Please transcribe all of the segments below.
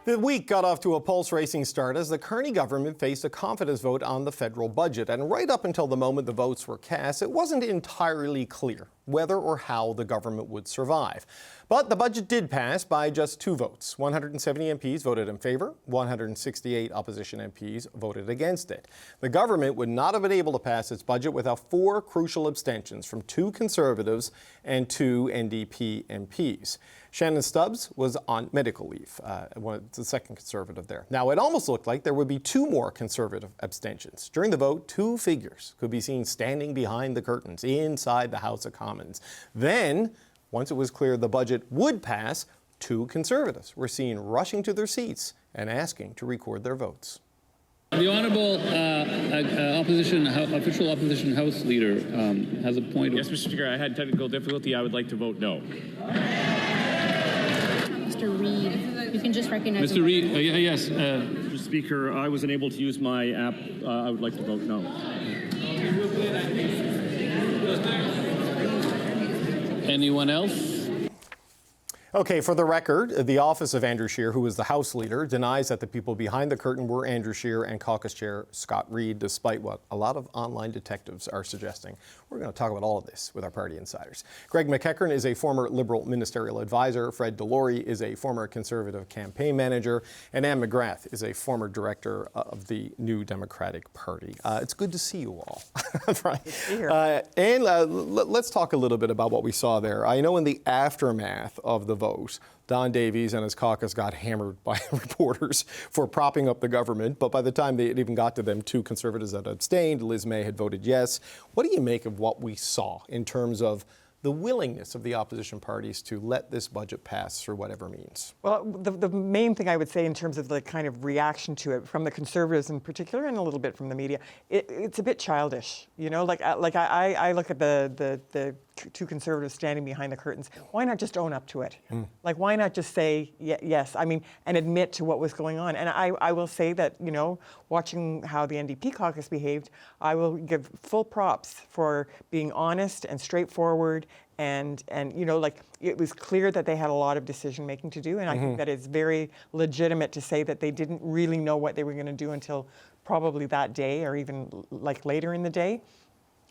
The week got off to a pulse-racing start as the Carney government faced a confidence vote on the federal budget. And right up until the moment the votes were cast, it wasn't entirely clear whether or how the government would survive. But the budget did pass by just 2 votes. 170 MPs voted in favor, 168 opposition MPs voted against it. The government would not have been able to pass its budget without 4 crucial abstentions from 2 Conservatives and 2 NDP MPs. Shannon Stubbs was on medical leave, the second Conservative there. Now, it almost looked like there would be 2 more Conservative abstentions. During the vote, 2 figures could be seen standing behind the curtains inside the House of Commons. Then, once it was clear the budget would pass, 2 Conservatives were seen rushing to their seats and asking to record their votes. The Honourable official opposition House Leader has a point. Yes, Mr. Speaker, I had technical difficulty. I would like to vote no. Mr. Reid, you can just recognize Mr. Reid, yes. Mr. Speaker, I was unable to use my app. I would like to vote no. Anyone else? Okay, for the record, the office of Andrew Scheer, who is the House Leader, denies that the people behind the curtain were Andrew Scheer and Caucus Chair Scott Reid, despite what a lot of online detectives are suggesting. We're going to talk about all of this with our party insiders. Greg McEachern is a former Liberal ministerial advisor. Fred Delory is a former Conservative campaign manager. And Anne McGrath is a former director of the New Democratic Party. It's good to see you all. Right. And let's talk a little bit about what we saw there. I know in the aftermath of the vote, Don Davies and his caucus got hammered by reporters for propping up the government, but by the time it even got to them, 2 Conservatives had abstained. Liz May had voted yes. What do you make of what we saw in terms of the willingness of the opposition parties to let this budget pass through whatever means? Well, the main thing I would say in terms of the kind of reaction to it from the Conservatives in particular, and a little bit from the media, it's a bit childish. You know, I look at the 2 Conservatives standing behind the curtains. Why not just own up to it? Like, why not just say yes? I mean, and admit to what was going on. And I will say that, you know, watching how the NDP caucus behaved, I will give full props for being honest and straightforward. And you know, like, it was clear that they had a lot of decision making to do. And I think that it's very legitimate to say that they didn't really know what they were going to do until probably that day or even like later in the day.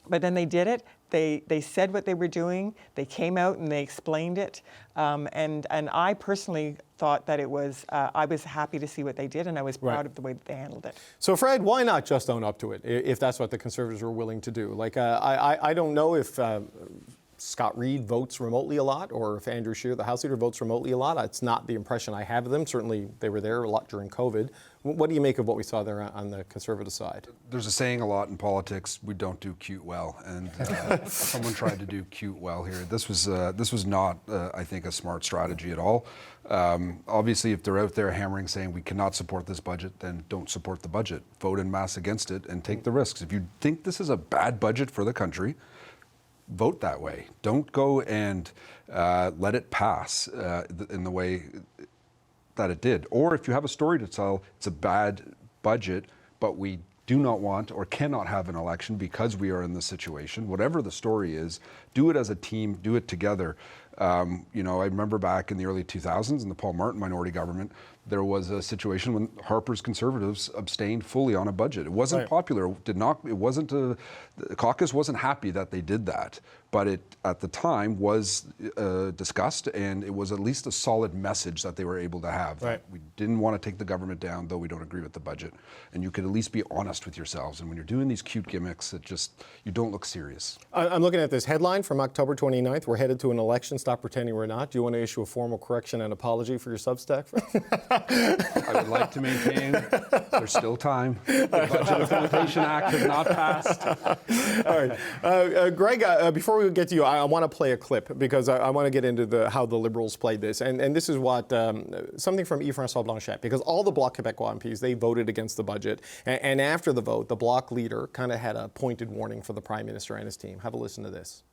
But then they did it. They said what they were doing. They came out and they explained it. And I personally thought that it was, I was happy to see what they did, and I was proud of the way that they handled it. So, Fred, why not just own up to it if that's what the Conservatives were willing to do? Like, I don't know if Scott Reid votes remotely a lot, or if Andrew Scheer, the House Leader, votes remotely a lot. It's not the impression I have of them. Certainly, they were there a lot during COVID. What do you make of what we saw there on the Conservative side? There's a saying a lot in politics: we don't do cute well, and someone tried to do cute well here. This was not, I think, a smart strategy at all. Obviously, if they're out there hammering, saying we cannot support this budget, then don't support the budget. Vote en masse against it and take the risks. If you think this is a bad budget for the country, vote that way. Don't go and let it pass in the way that it did. Or if you have a story to tell, it's a bad budget, but we do not want or cannot have an election because we are in this situation. Whatever the story is, do it as a team, do it together. You know, I remember back in the early 2000s in the Paul Martin minority government, there was a situation when Harper's Conservatives abstained fully on a budget. It wasn't popular. It wasn't the caucus wasn't happy that they did that, but it at the time was discussed, and it was at least a solid message that they were able to have. That we didn't want to take the government down, though we don't agree with the budget, and you could at least be honest with yourselves. And when you're doing these cute gimmicks, you don't look serious. I'm looking at this headline from October 29th. We're headed to an election. Stop pretending we're not. Do you want to issue a formal correction and apology for your Substack? I would like to maintain there's still time. The Budget Implementation Act has not passed. All right. Greg, before we get to you, I want to play a clip because I want to get into how the Liberals played this. And this is what, something from Yves-François Blanchet, because all the Bloc Québécois MPs, they voted against the budget. And after the vote, the Bloc leader kind of had a pointed warning for the Prime Minister and his team. Have a listen to this.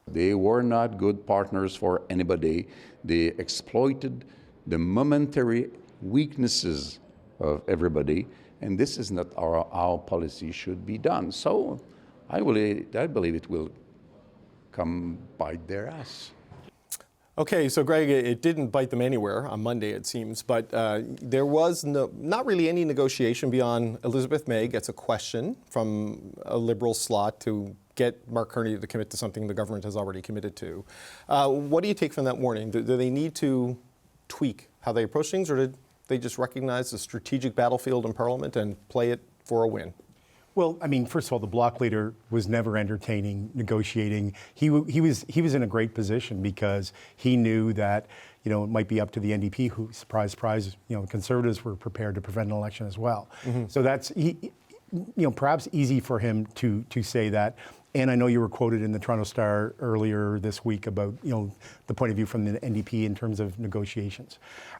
They were not good partners for anybody. They exploited the momentary weaknesses of everybody, and this is not how policy should be done. So I believe it will come bite their ass. Okay, so Greg, it didn't bite them anywhere on Monday, it seems, but there was not really any negotiation beyond Elizabeth May gets a question from a Liberal slot to get Mark Carney to commit to something the government has already committed to. What do you take from that warning? Do they need to tweak how they approach things, or did they just recognize the strategic battlefield in Parliament and play it for a win? Well, I mean, first of all, the bloc leader was never entertaining negotiating. He was in a great position because he knew that, you know, it might be up to the NDP, who, surprise, surprise, you know, Conservatives were prepared to prevent an election as well. Mm-hmm. So that's, you know, perhaps easy for him to say that. And I know you were quoted in the Toronto Star earlier this week about, you know, the point of view from the NDP in terms of negotiations.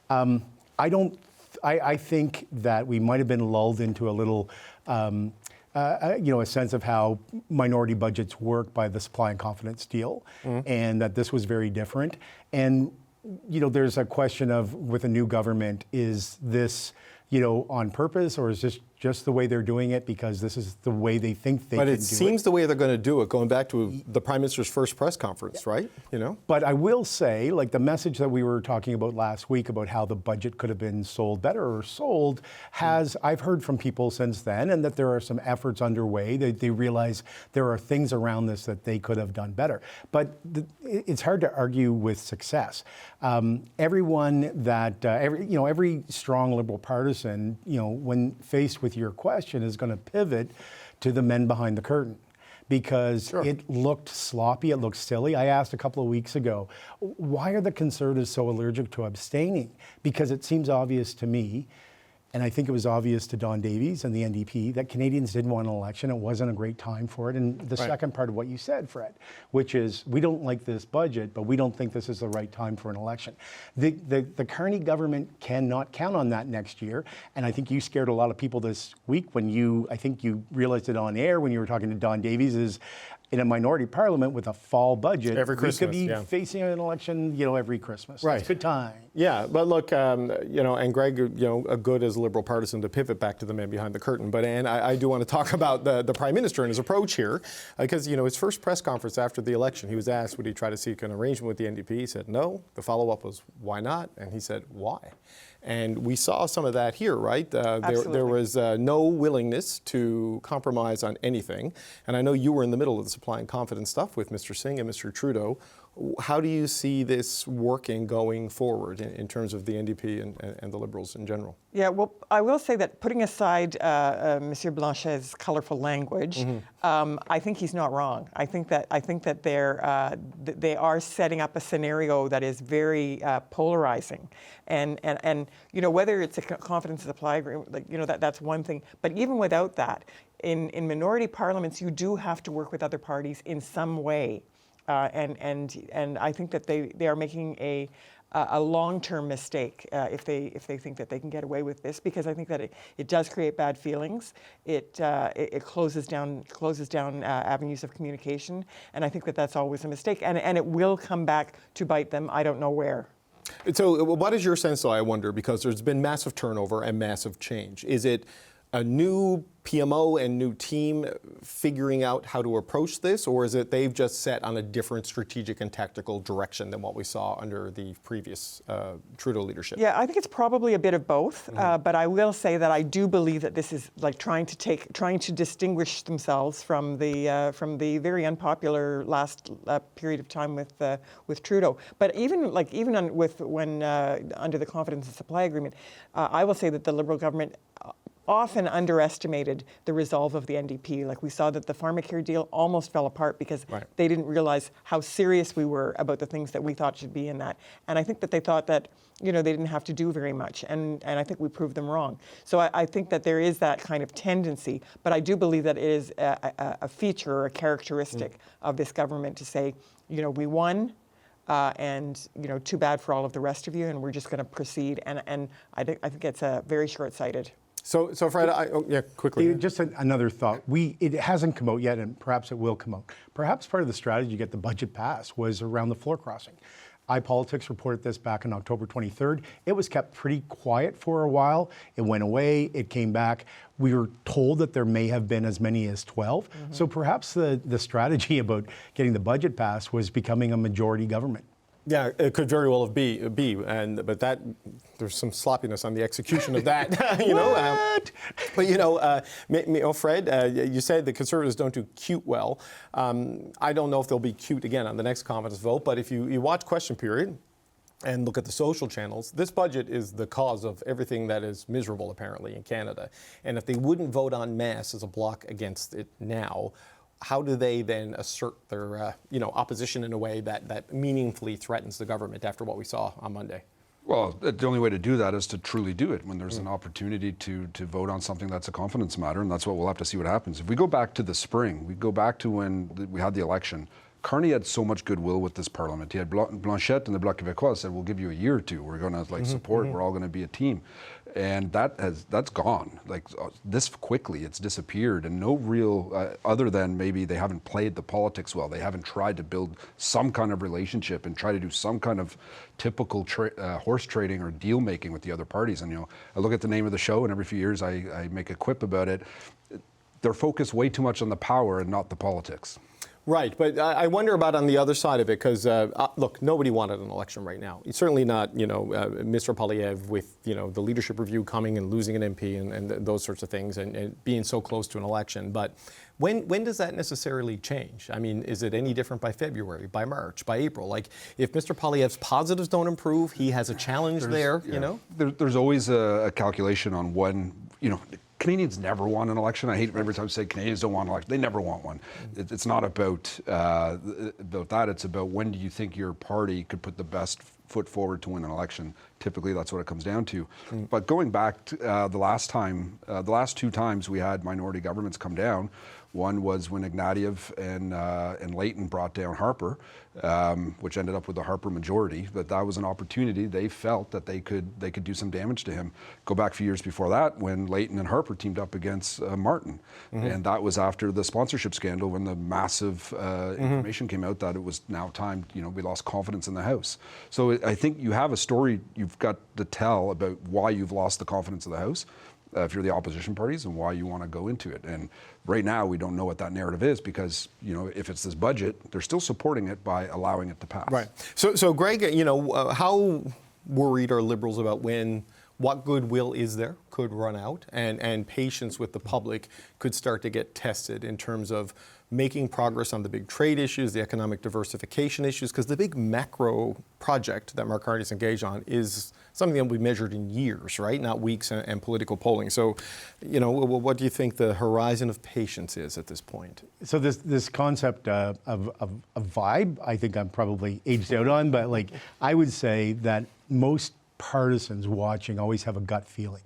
I think that we might have been lulled into a little, you know, a sense of how minority budgets work by the supply and confidence deal, and that this was very different. And, you know, there's a question of, with a new government, is this, you know, on purpose, or is this just the way they're doing it because this is the way they think they can do it? But it seems the way they're going to do it, going back to the Prime Minister's first press conference, right? You know. But I will say, like the message that we were talking about last week about how the budget could have been sold better or sold has, I've heard from people since then, and that there are some efforts underway. They realize there are things around this that they could have done better. But it's hard to argue with success. Everyone that, every strong Liberal partisan, you know, when faced with your question, is going to pivot to the men behind the curtain, because it looked sloppy, it looked silly. I asked a couple of weeks ago, why are the Conservatives so allergic to abstaining? Because it seems obvious to me, and I think it was obvious to Don Davies and the NDP, that Canadians didn't want an election. It wasn't a great time for it. And the second part of what you said, Fred, which is, we don't like this budget, but we don't think this is the right time for an election. The Carney government cannot count on that next year. And I think you scared a lot of people this week when I think you realized it on air when you were talking to Don Davies, is in a minority parliament with a fall budget, every Christmas, we could be facing an election, you know, every Christmas. Right. It's a good time. Yeah, but look, you know, and Greg, you know, a good as a Liberal partisan to pivot back to the man behind the curtain. But and I do want to talk about the Prime Minister and his approach here, because, you know, his first press conference after the election, he was asked, would he try to seek an arrangement with the NDP? He said no. The follow-up was, why not? And he said, why? And we saw some of that here, right? There was no willingness to compromise on anything. And I know you were in the middle of the supply and confidence stuff with Mr. Singh and Mr. Trudeau. How do you see this working going forward in terms of the NDP and the Liberals in general? Yeah, well, I will say that, putting aside Monsieur Blanchet's colorful language, I think he's not wrong. I think that they are setting up a scenario that is very polarizing, and you know, whether it's a confidence supply agreement, like, you know, that's one thing. But even without that, in minority parliaments, you do have to work with other parties in some way. And I think that they are making a long-term mistake if they think that they can get away with this, because I think that it does create bad feelings. It closes down avenues of communication, and I think that that's always a mistake, and it will come back to bite them. I don't know where. So, what is your sense, though? I wonder, because there's been massive turnover and massive change. Is it a new PMO and new team figuring out how to approach this, or is it they've just set on a different strategic and tactical direction than what we saw under the previous Trudeau leadership? Yeah, I think it's probably a bit of both, but I will say that I do believe that this is like trying to distinguish themselves from the very unpopular last period of time with Trudeau. But even under the confidence and supply agreement, I will say that the Liberal government often underestimated the resolve of the NDP. Like, we saw that the pharmacare deal almost fell apart because they didn't realize how serious we were about the things that we thought should be in that. And I think that they thought that, you know, they didn't have to do very much. And I think we proved them wrong. So I think that there is that kind of tendency, but I do believe that it is a feature or a characteristic of this government to say, you know, we won, and, you know, too bad for all of the rest of you, and we're just going to proceed. And I think it's very short-sighted. So Fred, quickly. Just another thought. It hasn't come out yet, and perhaps it will come out. Perhaps part of the strategy to get the budget passed was around the floor crossing. iPolitics reported this back on October 23rd. It was kept pretty quiet for a while. It went away. It came back. We were told that there may have been as many as 12. So perhaps the strategy about getting the budget passed was becoming a majority government. Yeah, it could very well be, but that there's some sloppiness on the execution of that, But Fred, you said the Conservatives don't do cute well. I don't know if they'll be cute again on the next confidence vote, but if you watch question period and look at the social channels, this budget is the cause of everything that is miserable apparently in Canada. And if they wouldn't vote en masse as a bloc against it now, how do they then assert their opposition in a way that meaningfully threatens the government after what we saw on Monday? Well, the only way to do that is to truly do it when there's an opportunity to vote on something that's a confidence matter, and that's what we'll have to see what happens. If we go back to the spring, we go back to when we had the election, Carney had so much goodwill with this parliament. He had Blanchette and the Bloc Québécois said, we'll give you a year or two. We're going to support. We're all going to be a team. And that's gone. This quickly, it's disappeared. And no real, other than maybe they haven't played the politics well. They haven't tried to build some kind of relationship and try to do some kind of typical horse trading or deal making with the other parties. And, I look at the name of the show and every few years I make a quip about it. They're focused way too much on the power and not the politics. Right, but I wonder about on the other side of it, because look, nobody wanted an election right now. It's certainly not, Mr. Poilievre with, the leadership review coming and losing an MP and those sorts of things and being so close to an election. But when does that necessarily change? I mean, is it any different by February, by March, by April? Like, if Mr. Poilievre's positives don't improve, he has a challenge there, There's always a calculation on when, Canadians never want an election. I hate every time I say Canadians don't want an election. They never want one. It's not about that. It's about when do you think your party could put the best foot forward to win an election. Typically, that's what it comes down to. But going back to the last two times we had minority governments come down, one was when Ignatieff and Layton brought down Harper, which ended up with the Harper majority. But that was an opportunity. They felt that they could do some damage to him. Go back a few years before that, when Layton and Harper teamed up against Martin, and that was after the sponsorship scandal, when the massive information came out that it was now time. We lost confidence in the House. So I think you have a story you've got to tell about why you've lost the confidence of the House. If you're the opposition parties, and why you want to go into it. And right now, we don't know what that narrative is because, if it's this budget, they're still supporting it by allowing it to pass. Right. So Greg, how worried are Liberals about what goodwill is there could run out and patience with the public could start to get tested in terms of making progress on the big trade issues, the economic diversification issues, because the big macro project that Mark Carney's engaged on is something that will be measured in years, right? Not weeks and political polling. So, what do you think the horizon of patience is at this point? So this concept of vibe, I think I'm probably aged out on, but I would say that most partisans watching always have a gut feeling.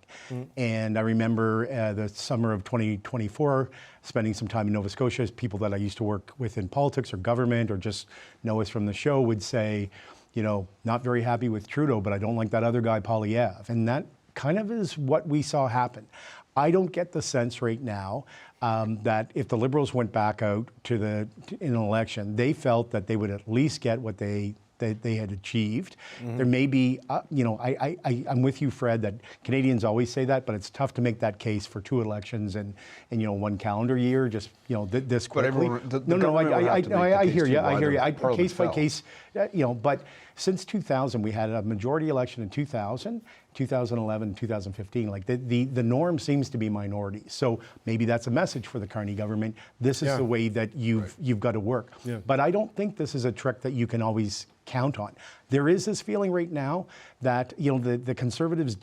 And I remember the summer of 2024, spending some time in Nova Scotia, people that I used to work with in politics or government or just know us from the show would say, not very happy with Trudeau, but I don't like that other guy, Poilievre. And that kind of is what we saw happen. I don't get the sense right now that if the Liberals went back out in an election, they felt that they would at least get what they had achieved. There may be, I'm with you, Fred, that Canadians always say that, but it's tough to make that case for two elections and one calendar year, just, this quickly. I hear you. Case by case, but since 2000, we had a majority election in 2000, 2011, 2015. The norm seems to be minorities. So maybe that's a message for the Carney government. This is the way that you've got to work. Yeah. But I don't think this is a trick that you can always count on. There is this feeling right now that the Conservatives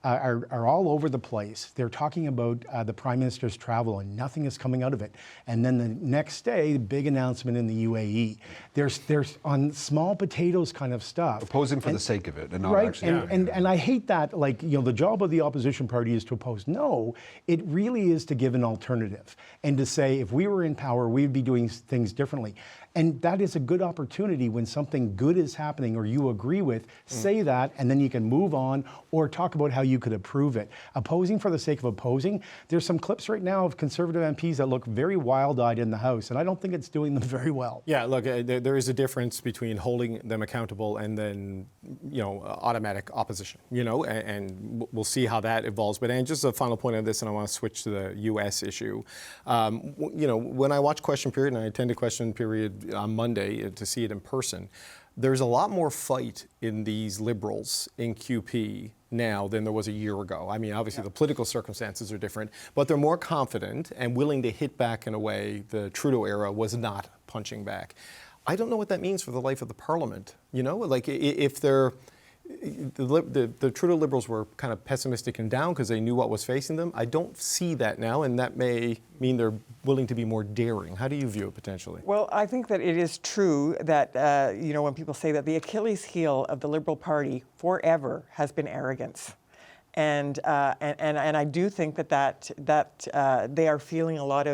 are all over the place. They're talking about the Prime Minister's travel and nothing is coming out of it. And then the next day, big announcement in the UAE. There's on small potatoes kind of stuff. Opposing for the sake of it and not actually. And I hate that. The job of the opposition party is to oppose. No, it really is to give an alternative and to say if we were in power, we'd be doing things differently. And that is a good opportunity when something good is happening or you agree with, say that, and then you can move on or talk about how you could approve it. Opposing for the sake of opposing, there's some clips right now of Conservative MPs that look very wild-eyed in the House, and I don't think it's doing them very well. Yeah, look, there is a difference between holding them accountable and then, automatic opposition, and we'll see how that evolves. But and just a final point on this, and I want to switch to the U.S. issue. When I watch Question Period, and I attended Question Period on Monday to see it in person, there's a lot more fight in these Liberals in QP now than there was a year ago. I mean, obviously the political circumstances are different, but they're more confident and willing to hit back in a way the Trudeau era was not punching back. I don't know what that means for the life of the Parliament. You know, like if they're the Trudeau Liberals were kind of pessimistic and down because they knew what was facing them. I don't see that now, and that may mean they're willing to be more daring. How do you view it potentially? Well, I think that it is true that, you know, when people say that the Achilles heel of the Liberal Party forever has been arrogance. And I do think that they are feeling a lot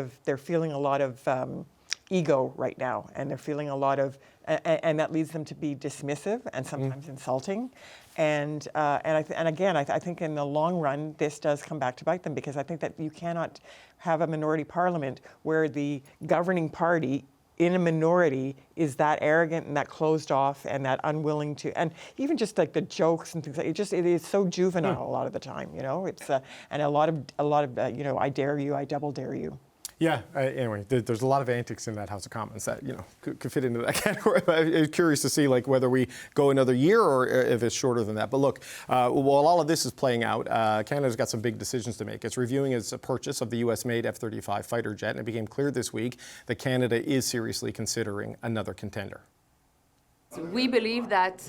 of ego right now, and they're feeling a lot of, and that leads them to be dismissive and sometimes insulting. And again, I think in the long run, this does come back to bite them, because I think that you cannot have a minority parliament where the governing party in a minority is that arrogant and that closed off and that unwilling to, and even just like the jokes and things like it is so juvenile a lot of the time, you know. It's and a lot of you know, I dare you, I double dare you. Yeah, anyway, there's a lot of antics in that House of Commons that, you know, could fit into that category. I'm curious to see, like, whether we go another year or if it's shorter than that. But look, while all of this is playing out, Canada's got some big decisions to make. It's reviewing its purchase of the U.S.-made F-35 fighter jet, and it became clear this week that Canada is seriously considering another contender. We believe that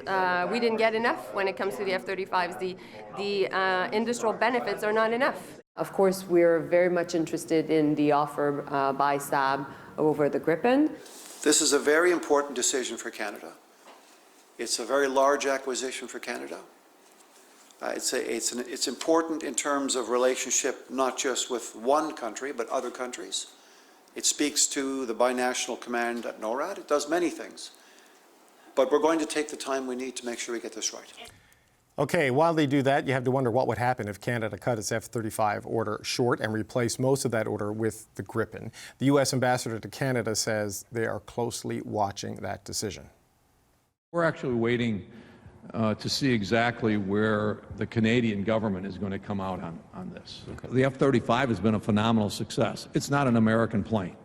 we didn't get enough when it comes to the F-35s. The industrial benefits are not enough. Of course, we're very much interested in the offer by SAB over the Gripen. This is a very important decision for Canada. It's a very large acquisition for Canada. It's important in terms of relationship, not just with one country, but other countries. It speaks to the binational command at NORAD. It does many things. But we're going to take the time we need to make sure we get this right. Okay, while they do that, you have to wonder what would happen if Canada cut its F-35 order short and replaced most of that order with the Gripen. The U.S. ambassador to Canada says they are closely watching that decision. We're actually waiting to see exactly where the Canadian government is going to come out on this. Okay. The F-35 has been a phenomenal success. It's not an American plane.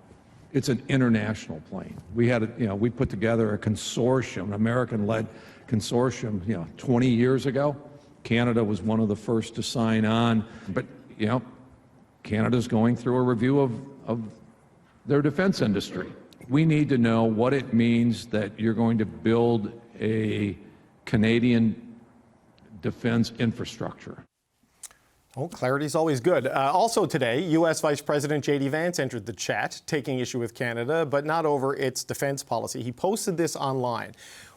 It's an international plane. We had, we put together a consortium, an American-led consortium, 20 years ago. Canada was one of the first to sign on, but, Canada's going through a review of their defense industry. We need to know what it means that you're going to build a Canadian defense infrastructure. Well, clarity is always good. Also today, U.S. Vice President J.D. Vance entered the chat, taking issue with Canada, but not over its defense policy. He posted this online.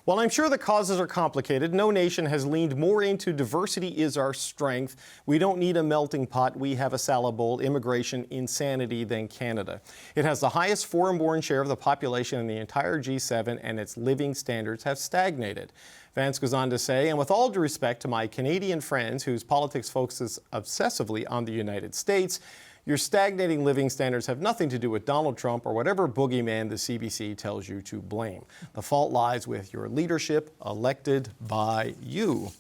While I'm sure the causes are complicated, no nation has leaned more into diversity is our strength. We don't need a melting pot. We have a salad bowl, immigration insanity than Canada. It has the highest foreign-born share of the population in the entire G7, and its living standards have stagnated. Vance goes on to say, and with all due respect to my Canadian friends whose politics focuses obsessively on the United States, your stagnating living standards have nothing to do with Donald Trump or whatever boogeyman the CBC tells you to blame. The fault lies with your leadership elected by you.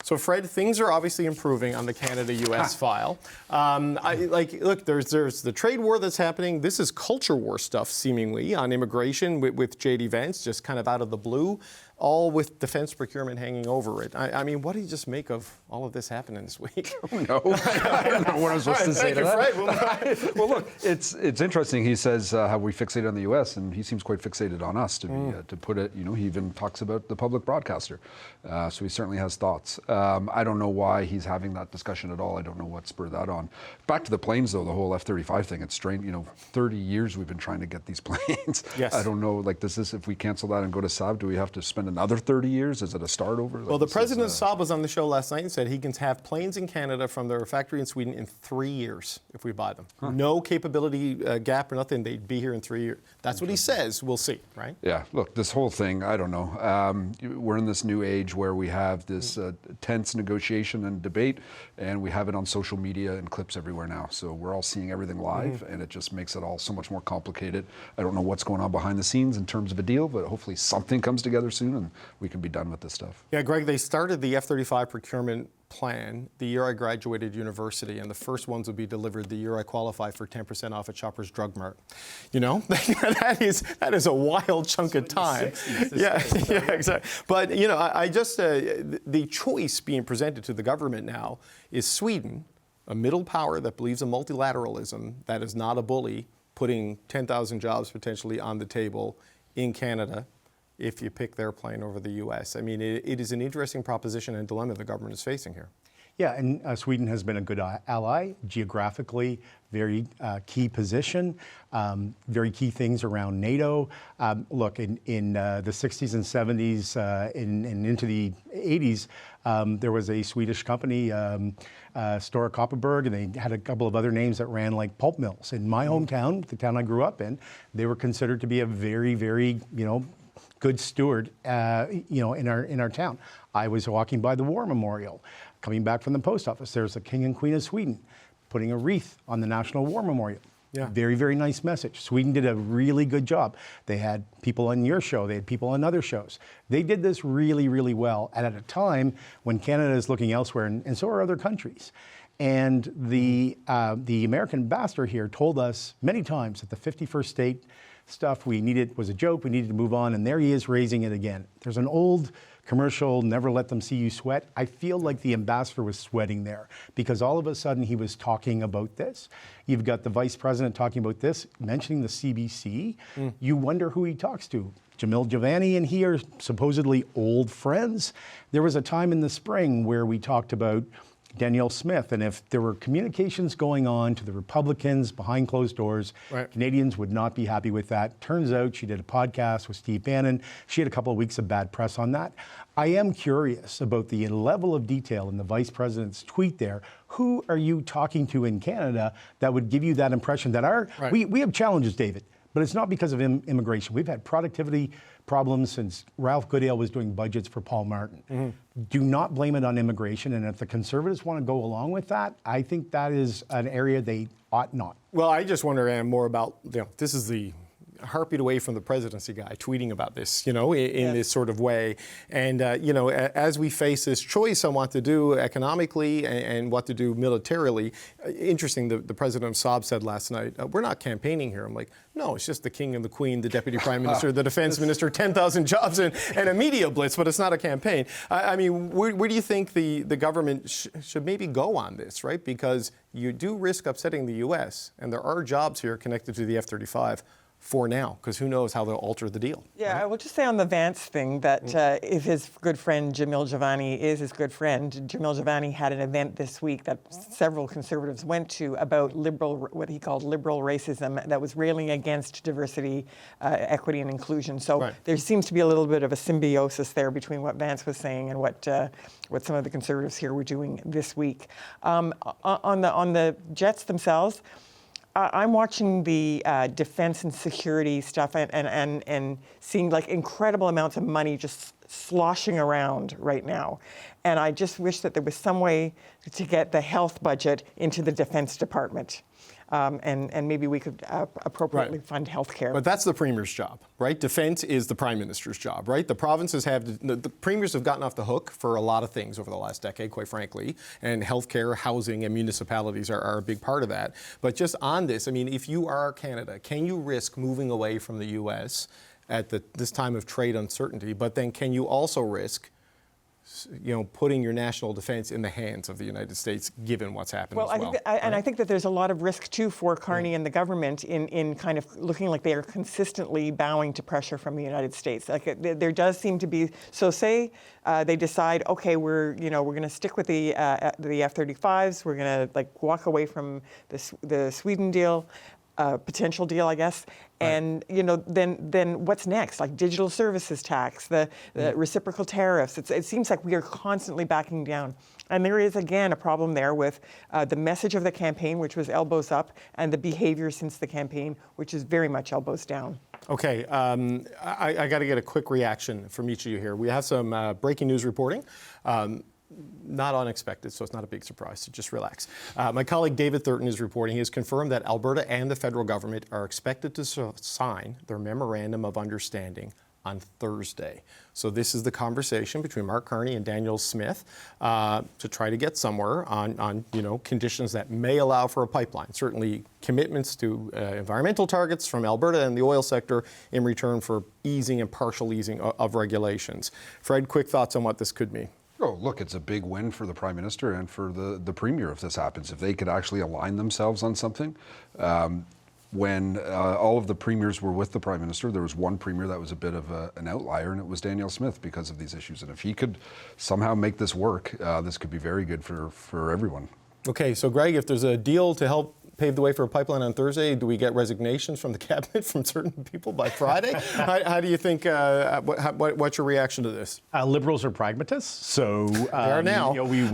So, Fred, things are obviously improving on the Canada-U.S. file. Look, there's the trade war that's happening. This is culture war stuff, seemingly, on immigration with J.D. Vance, just kind of out of the blue, all with defense procurement hanging over it. I mean, what do you just make of all of this happening this week? No, I don't know what I'm supposed to say to that. Well, look, it's interesting. He says, have we fixated on the U.S., and he seems quite fixated on us, to put it. He even talks about the public broadcaster. So he certainly has thoughts. I don't know why he's having that discussion at all. I don't know what spurred that on. Back to the planes, though, the whole F-35 thing, it's strange. 30 years we've been trying to get these planes. Yes. I don't know, if we cancel that and go to SAB, do we have to spend another 30 years? Is it a start over? Well, the president of SAB was on the show last night and said he can have planes in Canada from their factory in Sweden in 3 years if we buy them. Huh. No capability gap or nothing. They'd be here in 3 years. That's what he says. We'll see, right? Yeah. Look, this whole thing, I don't know. We're in this new age where we have this tense negotiation and debate, and we have it on social media and clips everywhere now. So we're all seeing everything live, and it just makes it all so much more complicated. I don't know what's going on behind the scenes in terms of a deal, but hopefully something comes together soon and we can be done with this stuff. Yeah, Greg, they started the F-35 procurement plan the year I graduated university, and the first ones would be delivered the year I qualify for 10% off at Shoppers Drug Mart. You know, that is a wild chunk of time. Yeah, exactly. But, you know, I just, the choice being presented to the government now is Sweden, a middle power that believes in multilateralism, that is not a bully, putting 10,000 jobs potentially on the table in Canada if you pick their plane over the U.S. I mean, it is an interesting proposition and dilemma the government is facing here. Yeah, and Sweden has been a good ally, geographically, very key position, very key things around NATO. Look, in the 60s and 70s and into the 80s, there was a Swedish company, Stora Kopparberg, and they had a couple of other names that ran like pulp mills. In my hometown, the town I grew up in, they were considered to be a very, very, you know, good steward, you know, in our town. I was walking by the War Memorial, coming back from the post office. There's the King and Queen of Sweden putting a wreath on the National War Memorial. Yeah. Very, very nice message. Sweden did a really good job. They had people on your show. They had people on other shows. They did this really, really well, and at a time when Canada is looking elsewhere, and so are other countries. And the American ambassador here told us many times that the 51st state stuff we needed was a joke, we needed to move on, and there he is raising it again. There's an old commercial, never let them see you sweat. I feel like the ambassador was sweating there because all of a sudden he was talking about this. You've got the vice president talking about this, mentioning the CBC. You wonder who he talks to. Jamil Javani and he are supposedly old friends. There was a time in the spring where we talked about Danielle Smith, and if there were communications going on to the Republicans behind closed doors, Canadians would not be happy with that. Turns out she did a podcast with Steve Bannon. She had a couple of weeks of bad press on that. I am curious about the level of detail in the vice president's tweet there. Who are you talking to in Canada that would give you that impression that we have challenges, David, but it's not because of immigration. We've had productivity problems since Ralph Goodale was doing budgets for Paul Martin. Do not blame it on immigration, and if the Conservatives want to go along with that, I think that is an area they ought not. Well, I just wonder, Ann, more about, you know, this is the heartbeat away from the presidency guy tweeting about this, you know, in this sort of way. And, you know, as we face this choice on what to do economically and what to do militarily, interesting, the president of Saab said last night, we're not campaigning here. I'm like, no, it's just the king and the queen, the deputy prime minister, the defense minister, 10,000 jobs and a media blitz, but it's not a campaign. I mean, where do you think the government should maybe go on this, right? Because you do risk upsetting the U.S., and there are jobs here connected to the F-35. For now, because who knows how they'll alter the deal. Yeah, right? I will just say on the Vance thing that if his good friend Jamil Javani is his good friend, Jamil Javani had an event this week that several Conservatives went to about what he called liberal racism that was railing against diversity, equity, and inclusion. So there seems to be a little bit of a symbiosis there between what Vance was saying and what some of the Conservatives here were doing this week. On the jets themselves, I'm watching the defense and security stuff and seeing like incredible amounts of money just sloshing around right now. And I just wish that there was some way to get the health budget into the Defense Department. And maybe we could appropriately fund health care. But that's the Premier's job, right? Defense is the Prime Minister's job, right? The provinces have, the Premiers have gotten off the hook for a lot of things over the last decade, quite frankly, and healthcare, housing, and municipalities are a big part of that. But just on this, I mean, if you are Canada, can you risk moving away from the U.S. at this time of trade uncertainty? But then can you also risk, you know, putting your national defense in the hands of the United States, given what's happened as well? I think that there's a lot of risk, too, for Carney and the government in kind of looking like they are consistently bowing to pressure from the United States. Like there does seem to be, so say they decide, okay, we're going to stick with the F-35s, we're going to like walk away from the Sweden deal, potential deal, I guess. And, you know, then what's next? Like digital services tax, the reciprocal tariffs. It seems like we are constantly backing down. And there is, again, a problem there with the message of the campaign, which was elbows up, and the behavior since the campaign, which is very much elbows down. Okay, I got to get a quick reaction from each of you here. We have some breaking news reporting. Not unexpected, so it's not a big surprise, so just relax. My colleague David Thurton is reporting. He has confirmed that Alberta and the federal government are expected to sign their memorandum of understanding on Thursday. So this is the conversation between Mark Carney and Daniel Smith to try to get somewhere on conditions that may allow for a pipeline. Certainly commitments to environmental targets from Alberta and the oil sector in return for easing and partial easing of regulations. Fred, quick thoughts on what this could mean? Oh, look, it's a big win for the Prime Minister and for the Premier if this happens. If they could actually align themselves on something. When all of the premiers were with the Prime Minister, there was one premier that was a bit of an outlier, and it was Daniel Smith because of these issues. And if he could somehow make this work, this could be very good for everyone. Okay, so Greg, if there's a deal to help pave the way for a pipeline on Thursday, do we get resignations from the cabinet from certain people by Friday? How do you think, what's your reaction to this? Liberals are pragmatists, so they are now. We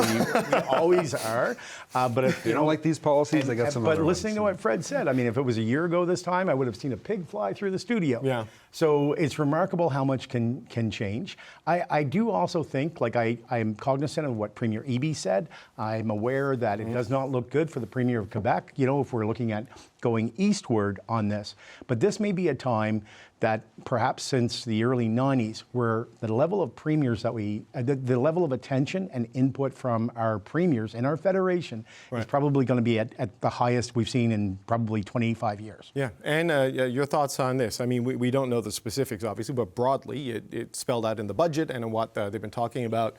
always are. But if you don't like these policies, they got some other But listening ones. to what Fred said, I mean, if it was a year ago this time, I would have seen a pig fly through the studio. Yeah. So it's remarkable how much can change. I do also think, like I'm cognizant of what Premier Eby said. I'm aware that it does not look good for the Premier of Quebec, if we're looking at going eastward on this. But this may be a time that perhaps since the early 90s, where the level of premiers that the level of attention and input from our premiers in our federation is probably going to be at the highest we've seen in probably 25 years. Yeah, and your thoughts on this? I mean, we don't know the specifics, obviously, but broadly, it's spelled out in the budget and in what they've been talking about.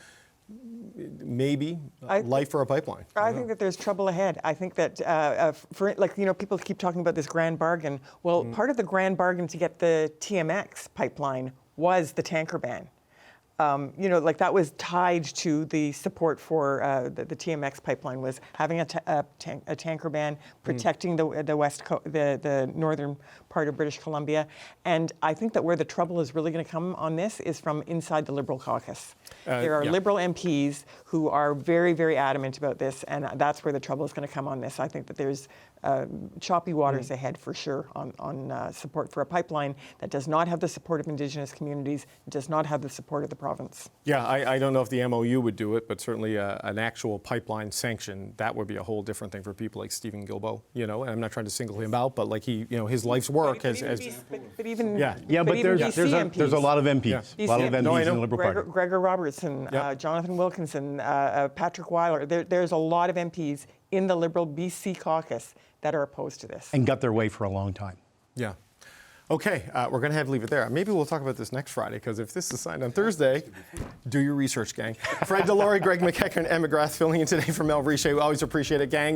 Maybe life for a pipeline. I think that there's trouble ahead. I think that, people keep talking about this grand bargain. Well, part of the grand bargain to get the TMX pipeline was the tanker ban. That was tied to the support for the TMX pipeline, was having a tanker ban, protecting the northern part of British Columbia. And I think that where the trouble is really going to come on this is from inside the Liberal caucus. There are Liberal MPs who are very, very adamant about this, and that's where the trouble is going to come on this. I think that there's choppy waters ahead for sure on support for a pipeline that does not have the support of Indigenous communities, does not have the support of the province. Yeah, I don't know if the MOU would do it, but certainly an actual pipeline sanction, that would be a whole different thing for people like Stephen Guilbeault, and I'm not trying to single him out, but like his life's work has... There's a lot of MPs, a lot of MPs in the Liberal Party. Gregor Robertson, Jonathan Wilkinson, Patrick Weiler, there's a lot of MPs in the Liberal BC caucus that are opposed to this. And got their way for a long time. Yeah. Okay, we're going to have to leave it there. Maybe we'll talk about this next Friday, because if this is signed on Thursday, do your research, gang. Fred Delory, Greg McEachern, Emma McGrath filling in today for Mel Riche. We always appreciate it, gang.